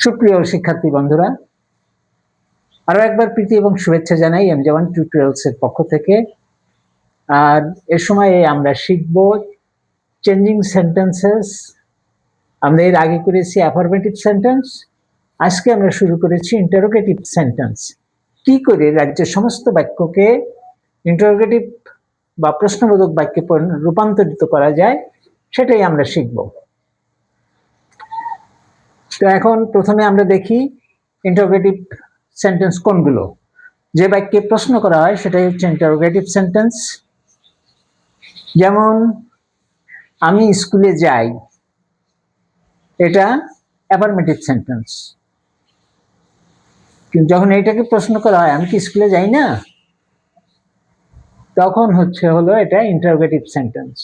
সুপ্রিয় শিক্ষার্থী বন্ধুরা, আরো একবার প্রীতি এবং শুভেচ্ছা জানাই এম1 টিউটোরিয়ালস এর পক্ষ থেকে। আর এর সময় আমরা শিখব চেঞ্জিং সেন্টেন্সেস। আমরা এর আগে করেছি অ্যাফারমেটিভ সেন্টেন্স, আজকে আমরা শুরু করেছি ইন্টারোগেটিভ সেন্টেন্স। কি করে রাজ্যের সমস্ত বাক্যকে ইন্টারোগেটিভ বা প্রশ্নবোধক বাক্যে রূপান্তরিত করা যায় সেটাই আমরা শিখব। তো এখন প্রথমে আমরা দেখি ইন্টারোগেটিভ সেন্টেন্স কোনগুলো। যে বাক্যে প্রশ্ন করা হয় সেটাই হচ্ছে ইন্টারোগেটিভ সেন্টেন্স। যেমন আমি স্কুলে যাই, এটা অ্যাফারমেটিভ সেন্টেন্স। কিন্তু যখন এটাকে প্রশ্ন করা হয় আমি কি স্কুলে যাই না, তখন হলো এটা ইন্টারোগেটিভ সেন্টেন্স।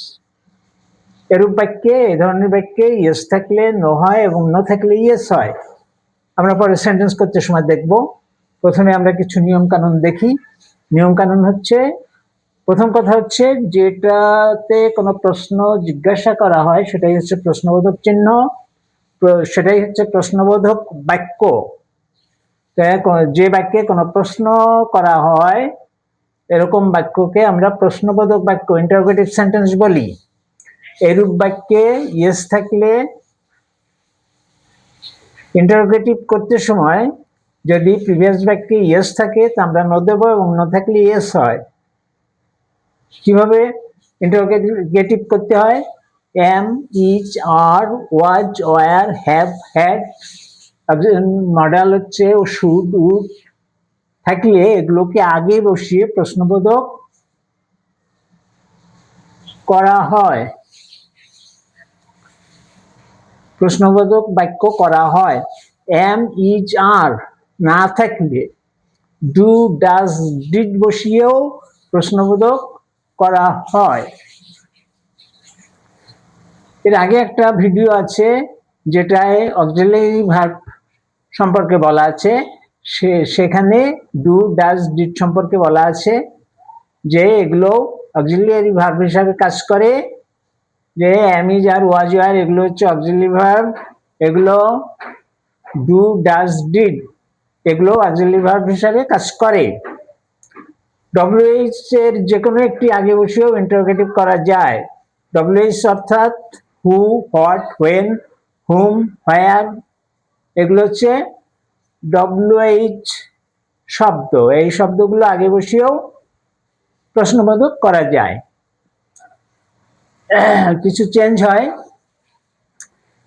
এরূপ বাক্যে, এই ধরনের বাক্যে ইয়েস থাকলে নো হয় এবং নো থাকলে ইয়েস হয়। আমরা পরে সেন্টেন্স করতে সময় দেখব। প্রথমে আমরা কিছু নিয়ম কানুন দেখি। নিয়ম কানুন হচ্ছে, প্রথম কথা হচ্ছে যেটাতে কোনো প্রশ্ন জিজ্ঞাসা করা হয় সেটাই হচ্ছে প্রশ্নবোধক চিহ্ন, সেটাই হচ্ছে প্রশ্নবোধক বাক্য। যে বাক্যে কোনো প্রশ্ন করা হয় এরকম বাক্যকে আমরা প্রশ্নবোধক বাক্য, ইন্টারোগেটিভ সেন্টেন্স বলি। এরূপ বাক্যে ইয়েস থাকলে, ইন্টারোগেটিভ করতে সময় যদি প্রিভিয়াস বাক্যে ইয়েস থাকে তা আমরা নো দেব এবং নো থাকলে ইয়েস হয়। কিভাবে ইন্টারোগেটিভ করতে হয়? Am, is, are, was, were, have, had, modal হচ্ছে শুড, উড থাকলে এগুলোকে আগে বসিয়ে প্রশ্নবোধক করা হয়, প্রশ্নবোধক বাক্য করা হয়। এম, ইজ, আর না থাকলে ডু, ডাজ, ডিড বসিয়েও প্রশ্নবোধক করা হয়। এর আগে একটা ভিডিও আছে যেটায় অক্সিলারি ভার্ব সম্পর্কে বলা আছে, সেখানে ডু, ডাজ, ডিড সম্পর্কে বলা আছে যে এগুলো অক্সিলারি ভার্ব হিসাবে কাজ করে। যে am, is, are, was, were এগুলো হচ্ছে অক্সিলারি ভার্ব, এগুলো ডু, ডাজ, ডিড এগুলো অক্সিলারি ভার্ব হিসাবে কাজ করে। ডব্লিউএইচ এর যে কোনো একটি আগে বসেও ইন্টারোগেটিভ করা যায়। ডব্লিউএইচ অর্থাৎ হু, হোয়াট, হোয়েন, হুম, হোয়ার এগুলো হচ্ছে ডব্লিউএইচ শব্দ। এই শব্দগুলো আগে বসিয়েও প্রশ্নবোধক করা যায়। কিছু চেঞ্জ হয়।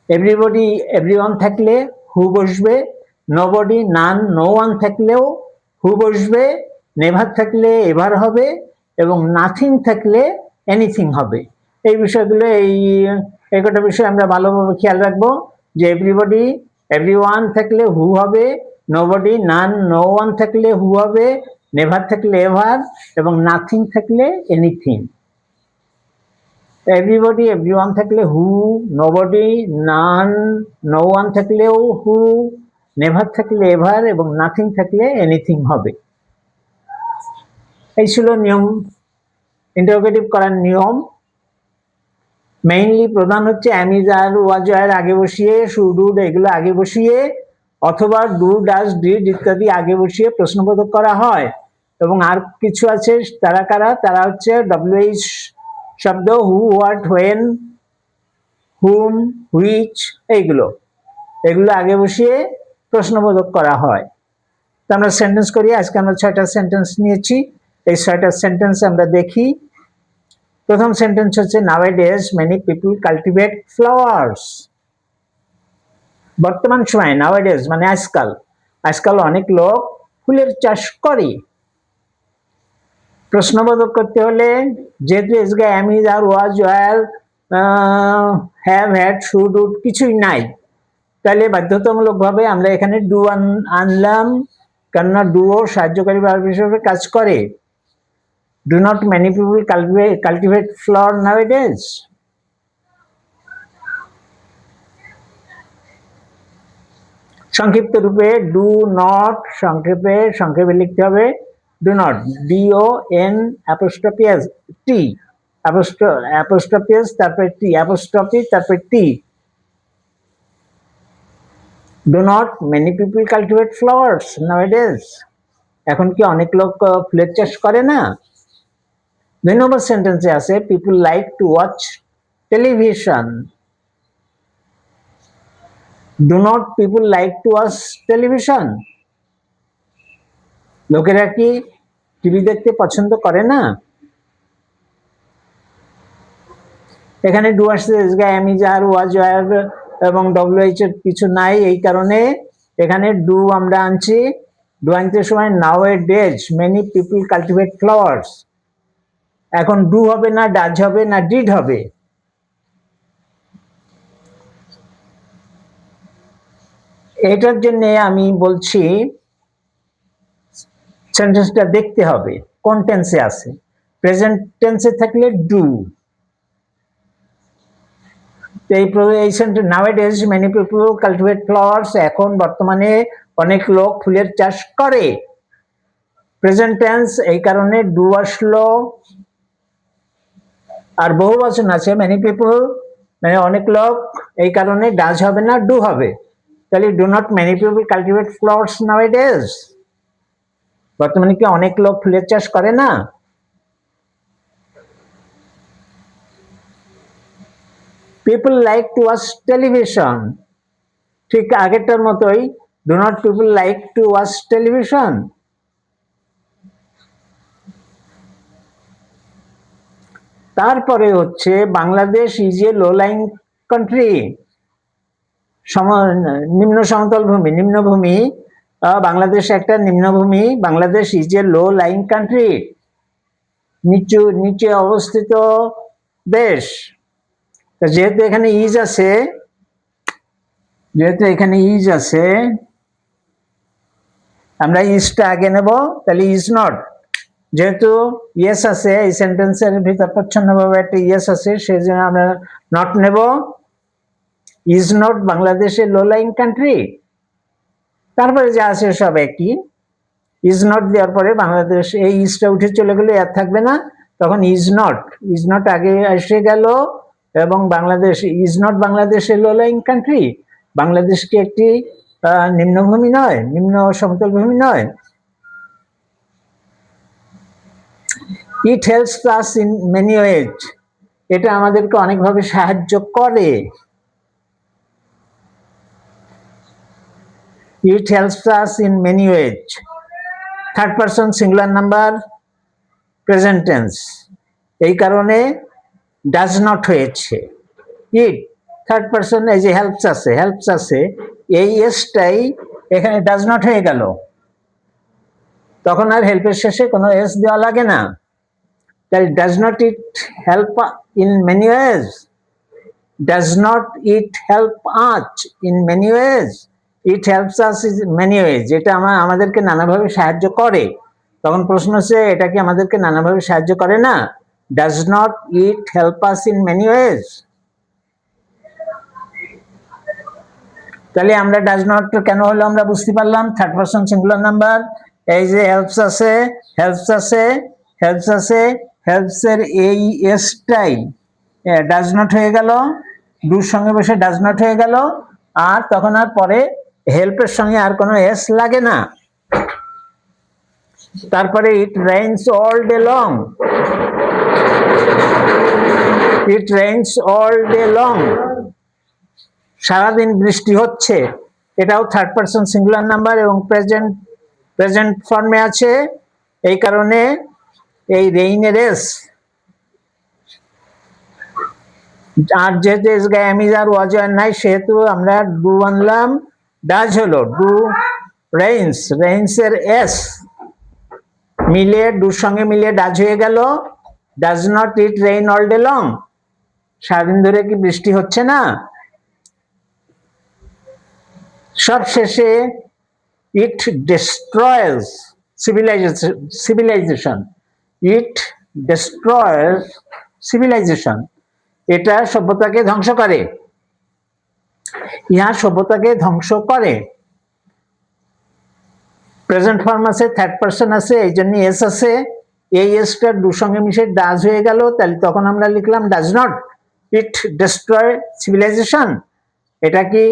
এভরিবডি, এভরিওয়ান থাকলে হু বসবে, নোবডি, নান, নো ওয়ান থাকলেও হু বসবে, নেভার থাকলে এভার হবে এবং নাথিং থাকলে এনিথিং হবে। এই বিষয়গুলো, এই কটা বিষয় আমরা ভালোভাবে খেয়াল রাখবো যে এভরিবডি, এভরিওয়ান থাকলে হু হবে, নোবডি, নান, নো ওয়ান থাকলে হু হবে, নেভার থাকলে এভার এবং নাথিং থাকলে এনিথিং। এভরিবডি, এভরিওয়ান থাকলে হু, নোবডি, নান, নো ওয়ান থাকলেও হু, নেভার থাকলে এভার এবং নাথিং থাকলে এনিথিং হবে। এই ছিল নিয়ম, ইন্টারোগেটিভ করার নিয়ম। মেইনলি প্রধান হচ্ছে am, is, are, was, were আগে বসিয়ে, শুড, উড এগুলো আগে বসিয়ে অথবা ডু, ডাজ, ডিড ইত্যাদি আগে বসিয়ে প্রশ্নবোধক করা হয়। এবং আর কিছু আছে, তারা কারা? তারা হচ্ছে ডব্লিউএইচ শব্দ, হু, হোয়াট, হোয়েন, হুম, হুইচ এগুলো আগে বসিয়ে প্রশ্নবোধক করা হয়। তো আমরা সেন্টেন্স করি। আজকে আমরা 6টা সেন্টেন্স নিয়েছি। এই 6টা সেন্টেন্স আমরা দেখি। প্রথম সেন্টেন্স হচ্ছে নাওয়াডেজ মেনি পিপল কাল্টিভেট ফ্লাওয়ার্স। বর্তমান সময়ে, নাওয়াডেজ মানে আজকাল, আজকাল অনেক লোক ফুলের চাষ করে। প্রশ্নবোধক করতে হলে যেহেতু এসগে am, is, are, was, were, have, had, should, would কিছুই নাই, তাহলে বাধ্যতামূলক ভাবে আমরা এখানে ডু আনলাম, কেননা ডুও সাহায্যকারী ভার্ব হিসেবে কাজ করে। Do not many people cultivate flower nowadays. সংক্ষিপ্ত রূপে ডু নট, সংক্ষেপে লিখতে হবে do not, D O N apostrophe S T, apostrophe S তারপরে টি, অ্যাপোস্ট্রফি তারপরে T. Do not many people cultivate flowers nowadays. এখন কি অনেক লোক ফুলের চাষ করে না? 2 নম্বর সেন্টেন্সে আছে people like to watch television. Do not people like to watch television. লোকেরা কি টিভি দেখতে পছন্দ করে না? এখানে ডু আসছে am is are was were এবং ডব্লিউএইচ এর কিছু নাই, এই কারণে এখানে ডু আমরা আনছি। ডু আনতে সময় now a days many people cultivate flowers. এখন ডু হবে না ডাজ হবে না ডিড হবে? এটার জন্য আমি বলছি সেন্টেন্সটা দেখতে হবে কোন টেন্সে আছে। প্রেজেন্ট টেন্সে থাকলে ডু, এই sentence নাওয়াডেজ many people cultivate flowers, এখন বর্তমানে অনেক লোক ফুলের চাষ করে। প্রেজেন্ট টেন্স, এই কারণে ডু আসলো। আর বহুবচন আছে মেনি পিপল, মানে অনেক লোক, এই কারণে ডাজ হবে না ডু হবে। তাহলে do not many people cultivate flowers nowadays. বর্তমানে কি অনেক লোক ফুলের চাষ করে না? People like to watch television, ঠিক আগেরটার মতোই do not people like to watch television. তারপরে হচ্ছে Bangladesh is a low lying country, নিম্ন সমতল ভূমি, নিম্নভূমি। বাংলাদেশ একটা নিম্নভূমি। Bangladesh is a low lying country, নিচে অবস্থিত দেশ। যেহেতু এখানে ইজ আছে, আমরা ইজটা আগে নেব, তাহলে ইজ নট। যেহেতু ইয়েস আছে এই সেন্টেন্সের ভিতর, প্রচ্ছন্নভাবে একটা ইয়েস আছে, সেই জন্য আমরা নট নেব। ইজ নট বাংলাদেশের লো লাইং কান্ট্রি। তারপরে যা আছে সব একই। ইজ নট দেওয়ার পরে বাংলাদেশ, এই ইজটা উঠে চলে গেলে আর থাকবে না, তখন ইজ নট আগে এসে গেল। এবং বাংলাদেশ ইজ নট বাংলাদেশের লো লাইং কান্ট্রি। বাংলাদেশ কি একটি নিম্নভূমি নয়, নিম্ন সমতল ভূমি নয়? It helps us in many ways, এটা আমাদেরকে অনেকভাবে সাহায্য করে। It helps us in many ways. Third person singular number, present tense, এই কারণে ডাজ নট হয়েছে। ইট থার্ড পারসন, এই যে হেল্পস আছে এই এসটাই এখানে ডাজ নট হয়ে গেল, তখন আর হেল্পের শেষে কোনো এস দেওয়া লাগে না। তাই does not it help in many ways, does not it help us in many ways, it helps us in many ways, এটা আমাদেরকে নানাভাবে সাহায্য করে। তখন প্রশ্ন হচ্ছে এটা কি আমাদেরকে নানাভাবে সাহায্য করে না? Does not it help us in many ways. তাহলে আমরা ডাজ নট কেন হলো আমরা বুঝতে পারলাম। থার্ড পারসন সিঙ্গুলার নাম্বার, এই যে হেল্পস আছে, হেল্পস এর এই এসটাই ডাজ নট হয়ে গেল, ডুর সঙ্গে বসে ডাজ নট হয়ে গেল, আর তখন আর পরে হেল্পের সঙ্গে আর কোনো এস লাগে না। তারপরে it rains all day long, it rains all day long, সারাদিন বৃষ্টি হচ্ছে, এটাও থার্ড পারসন সিঙ্গুলার নাম্বার এবং প্রেজেন্ট ফর্মে আছে। এই কারণে এই রেইনের এস, আর যেহেতু এস গায়ে আমি আর ওয়াজ আর নাই, সেহেতু আমরা ডু আনলাম, ডাজ হলো ডু রেইনস এর এস মিলে ডুর সঙ্গে মিলে ডাজ হয়ে গেল। Does not it rain all day long, সারাদিন ধরে কি বৃষ্টি হচ্ছে না? সব শেষে ইট ডিস্ট্রয়েস সিভিলাইজেশন, ইট ডিস্ট্রয়েস সিভিলাইজেশন, এটা সভ্যতাকে ধ্বংস করে, ইহা সভ্যতাকে ধ্বংস করে। প্রেজেন্ট ফর্ম আছে, থার্ড পারসন আছে, এই জন্য এস আছে, এই এসটা ডুর সঙ্গে মিশে ডাজ হয়ে গেল, তাহলে তখন আমরা লিখলাম does not it destroy civilisation. এটা কি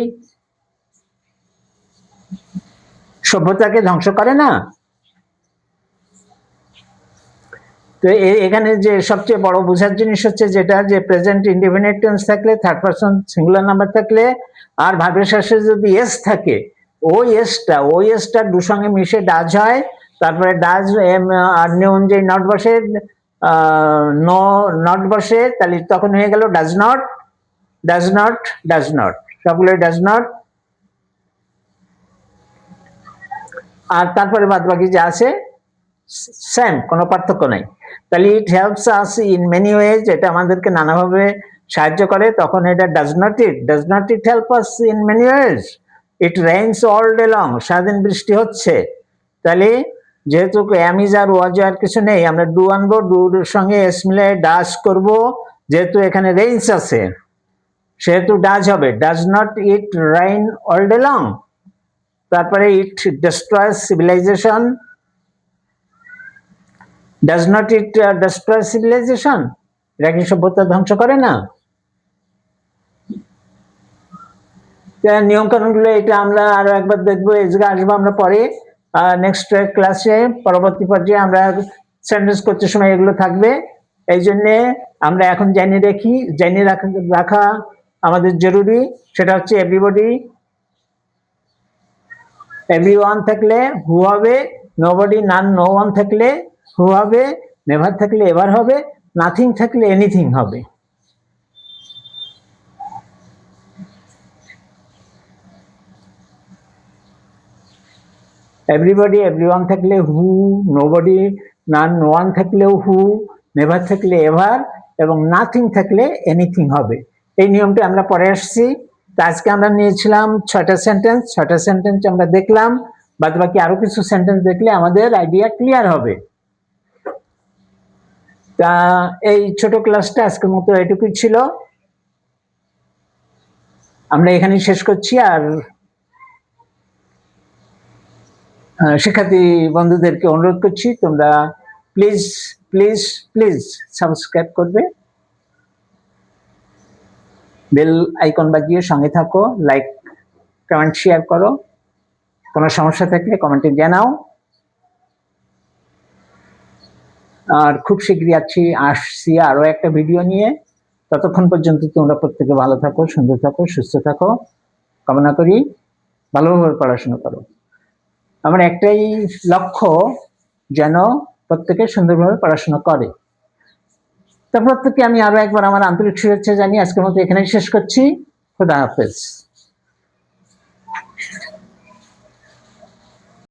সভ্যতাকে ধ্বংস করে না? তো এখানে যে সবচেয়ে বড় বোঝার জিনিস হচ্ছে যেটা, যে প্রেজেন্ট ইনডিফিনিট টেন্স থাকলে, থার্ড পারসন সিঙ্গুলার নাম্বার থাকলে, আর ভার্বের শেষে যদি এস থাকে, ওই এসটা ডু সঙ্গে মিশে ডাজ হয়, তারপরে ডাজ আর নিয়ে অনুযায়ী নট বসে, নো নট বসে, তাহলে তখন হয়ে গেল does not, does not, does not, সবগুলো ডাজ নট। আর তারপরে বাদ বাকি যা আছে সেম, কোনো পার্থক্য নাই। তাহলে it helps us in many ways, এটা আমাদেরকে নানাভাবে সাহায্য করে। তখন এটা does not it help us in many ways? It rains all day long, সারাদিন বৃষ্টি হচ্ছে। তাহলে যেহেতু অ্যামিজ আর ওয়াজ আর কিছু নেই, আমরা ডু আনবো, ডুর সঙ্গে এস মিলে ডাজ করব। যেহেতু এখানে রেইনস আছে সেহেতু ডাজ হবে, does not it rain all day long. তারপরে it destroys civilisation, does not it destroy civilisation? এটা কি সভ্যতা ধ্বংস করে না? নিয়ম কানুনগুলো এটা আমরা আরো একবার দেখবো, এই জায়গায় আসবো আমরা পরে নেক্সট ক্লাসে। পরবর্তী পর্যায়ে আমরা সেন্টেন্স করতে সময় এগুলো থাকবে, এই জন্যে আমরা এখন জেনে রাখা আমাদের জরুরি। সেটা হচ্ছে এভরিবডি, এভরিওয়ান থাকলে হু হবে, নোবডি নান নো ওয়ান থাকলে হু হবে, নেভার থাকলে এভার হবে, নাথিং থাকলে এনিথিং হবে। এভরিবডি এভরিওয়ান থাকলে হু, নোবডি নান নো ওয়ান থাকলেও হু, নেভার থাকলে এভার, এবং নাথিং থাকলে এনিথিং হবে। এই নিয়মটা আমরা পরে আসছি। আজকে আমরা নিয়েছিলাম 6টা সেন্টেন্স আমরা দেখলাম, বাদ বাকি আরো কিছু সেন্টেন্স দেখলে আমাদের আইডিয়া ক্লিয়ার হবে। তা এই ছোট ক্লাসটা আজকের মতো এটুকুই ছিল, আমরা এখানেই শেষ করছি। আর শিক্ষার্থী বন্ধুদেরকে অনুরোধ করছি, তোমরা প্লিজ প্লিজ প্লিজ সাবস্ক্রাইব করবে, বেল আইকন বাজিয়ে সঙ্গে থাকো, লাইক কমেন্ট শেয়ার করো। কোনো সমস্যা থাকলে কমেন্টে জানাও। আর খুব শীঘ্রই আসছি আরো একটা ভিডিও নিয়ে। ততক্ষণ পর্যন্ত তোমরা প্রত্যেকে ভালো থাকো, সুন্দর থাকো, সুস্থ থাকো কামনা করি। ভালোভাবে পড়াশোনা করো। আমার একটাই লক্ষ্য, যেন প্রত্যেকে সুন্দরভাবে পড়াশোনা করে। তা প্রত্যেককে আমি আরো একবার আমার আন্তরিক শুভেচ্ছা জানিয়ে আজকের মতো এখানেই শেষ করছি। খোদা হাফেজ।